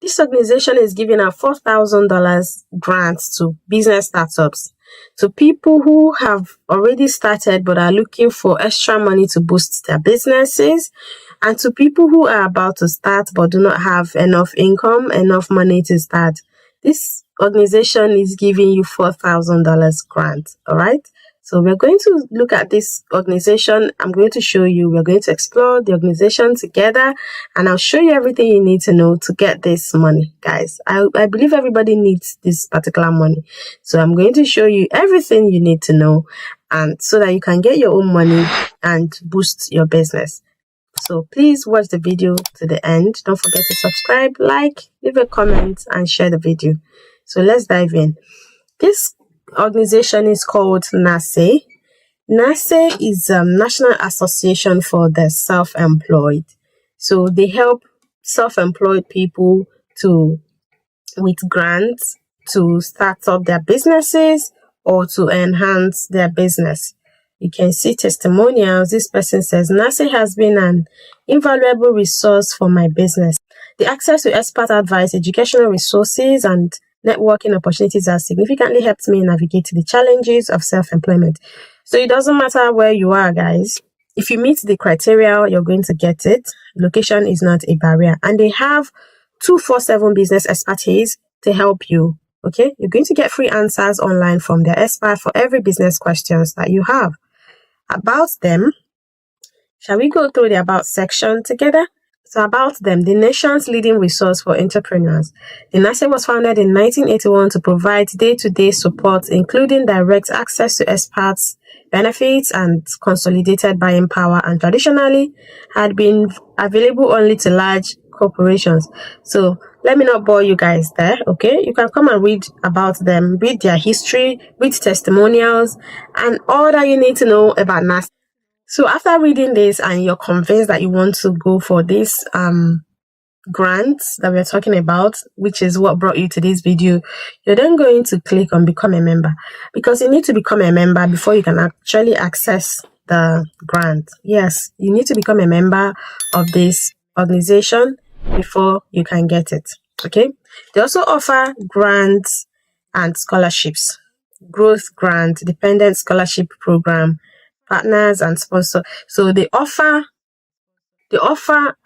This organization is giving a $4,000 grant to business startups, to people who have already started but are looking for extra money to boost their businesses, and to people who are about to start but do not have enough income, enough money to start. This organization is giving you $4,000 grant. All right. So we're going to look at this organization. I'm going to show you, we're going to explore the organization together, and I'll show you everything you need to know to get this money, guys. I believe everybody needs this particular money. So I'm going to show you everything you need to know, and so that you can get your own money and boost your business. So please watch the video to the end. Don't forget to subscribe, like, leave a comment, and share the video. So let's dive in. This organization is called NASE. NASE is National Association for the Self-Employed. So they help self-employed people with grants to start up their businesses or to enhance their business. You can see testimonials. This person says, NASE has been an invaluable resource for my business. The access to expert advice, educational resources, and networking opportunities has significantly helped me navigate the challenges of self-employment. So it doesn't matter where you are, guys. If you meet the criteria, you're going to get it. Location is not a barrier. And they have 24/7 business expertise to help you. Okay, you're going to get free answers online from their expert for every business questions that you have. About them, shall we go through the About section together? So about them, the nation's leading resource for entrepreneurs. The NASE was founded in 1981 to provide day-to-day support, including direct access to experts, benefits, and consolidated buying power, and traditionally had been available only to large corporations. So let me not bore you guys there, okay? You can come and read about them, read their history, read testimonials, and all that you need to know about NASE. So after reading this and you're convinced that you want to go for this grants that we're talking about, which is what brought you to this video, you're then going to click on become a member, because you need to become a member before you can actually access the grant. Yes, you need to become a member of this organization before you can get it. Okay, they also offer grants and scholarships, growth grant, dependent scholarship program, partners, and sponsor. So they offer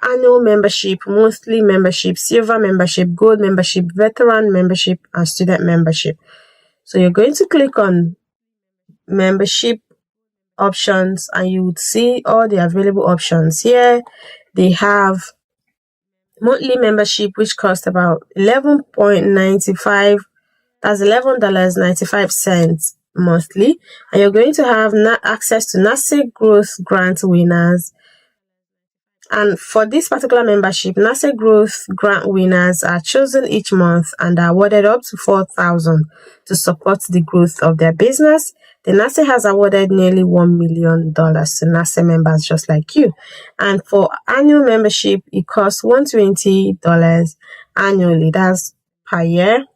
annual membership, monthly membership, silver membership, gold membership, veteran membership, and student membership. So you're going to click on membership options, and you would see all the available options here. They have monthly membership, which costs about $11.95. That's $11.95 monthly, and you're going to have access to NASE Growth Grant winners. And for this particular membership, NASE Growth Grant winners are chosen each month and are awarded up to $4,000 to support the growth of their business. The NASE has awarded nearly $1 million to NASE members just like you. And for annual membership, it costs $120 annually. That's per year.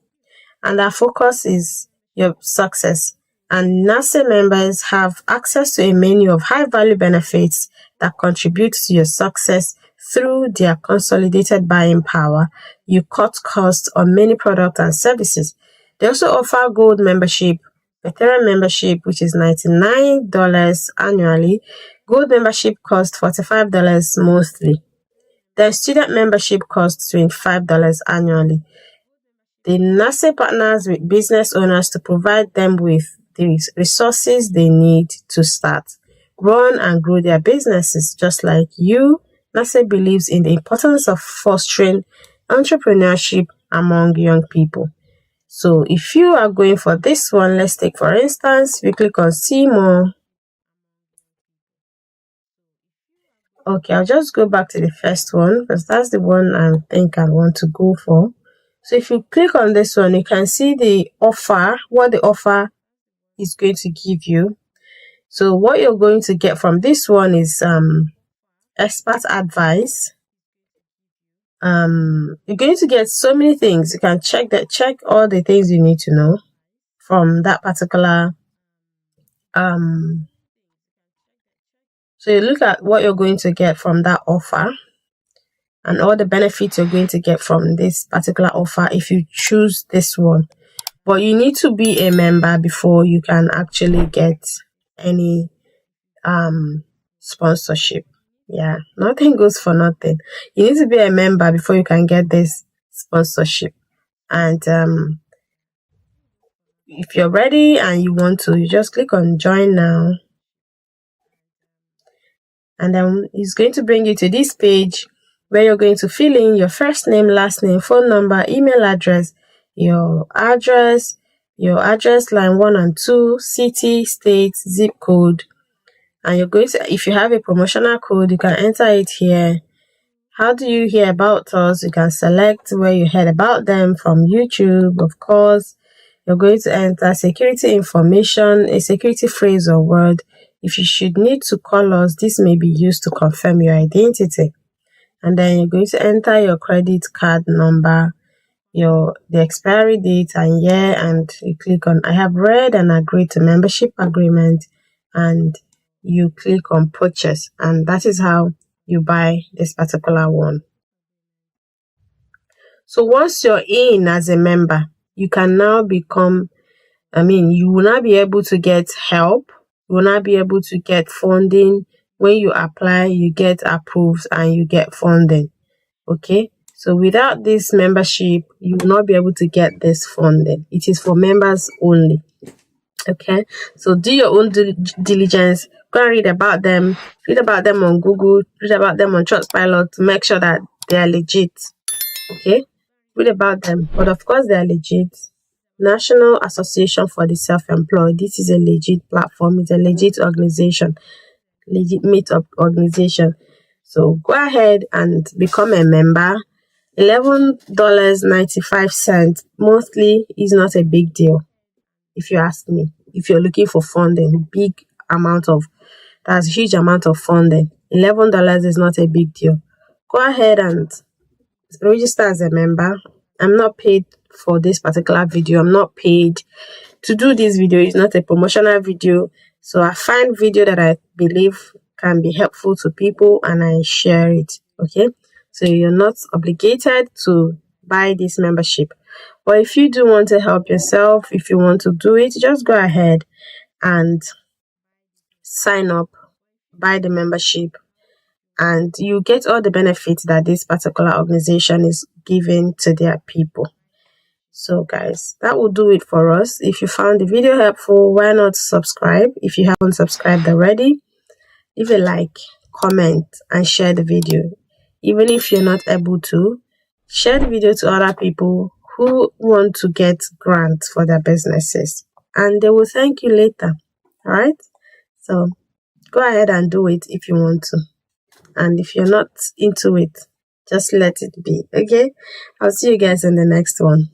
And our focus is your success. And NASE members have access to a menu of high-value benefits that contribute to your success through their consolidated buying power. You cut costs on many products and services. They also offer gold membership, veteran membership, which is $99 annually. Gold membership costs $45 monthly. Their student membership costs $25 annually. The NASE partners with business owners to provide them with the resources they need to start, run, and grow their businesses. Just like you, NASE believes in the importance of fostering entrepreneurship among young people. So if you are going for this one, let's take for instance, we click on see more. Okay, I'll just go back to the first one because that's the one I think I want to go for. So if you click on this one, you can see the offer, what the offer is going to give you. So what you're going to get from this one is expert advice. You're going to get so many things. You can check all the things you need to know from that particular so you look at what you're going to get from that offer. and all the benefits you're going to get from this particular offer if you choose this one. But you need to be a member before you can actually get any sponsorship. Yeah, nothing goes for nothing. You need to be a member before you can get this sponsorship. And if you're ready and you want to, you just click on join now. And then it's going to bring you to this page where you're going to fill in your first name, last name, phone number, email address, your address line 1 and 2, city, state, zip code. And you're going to, if you have a promotional code, you can enter it here. How do you hear about us? You can select where you heard about them from YouTube, of course. You're going to enter security information, a security phrase or word. If you should need to call us, this may be used to confirm your identity. And then you're going to enter your credit card number, the expiry date and year, and you click on I have read and agreed to membership agreement, and you click on purchase, and that is how you buy this particular one. So once you're in as a member, you can now become, you will not be able to get help. You will not be able to get funding. When you apply, you get approved and you get funding. Okay. So without this membership, you will not be able to get this funding. It is for members only. Okay. So do your own diligence. Go and read about them. Read about them on Google. Read about them on Trustpilot to make sure that they are legit. Okay. Read about them. But of course, they are legit. National Association for the Self-Employed. This is a legit platform. It's a legit organization. Legitimate organization. So go ahead and become a member. $11.95 monthly is not a big deal, if you ask me. If you're looking for funding, that's a huge amount of funding. $11 is not a big deal. Go ahead and register as a member. I'm not paid for this particular video. I'm not paid to do this video. It's not a promotional video. So I find video that I believe can be helpful to people and I share it. Okay. So you're not obligated to buy this membership. But if you do want to help yourself, if you want to do it, just go ahead and sign up, buy the membership, and you get all the benefits that this particular organization is giving to their people. So guys, that will do it for us. If you found the video helpful, why not subscribe? If you haven't subscribed already, leave a like, comment, and share the video. Even if you're not able to, share the video to other people who want to get grants for their businesses, and they will thank you later. All right? So go ahead and do it if you want to. And if you're not into it, just let it be. Okay? I'll see you guys in the next one.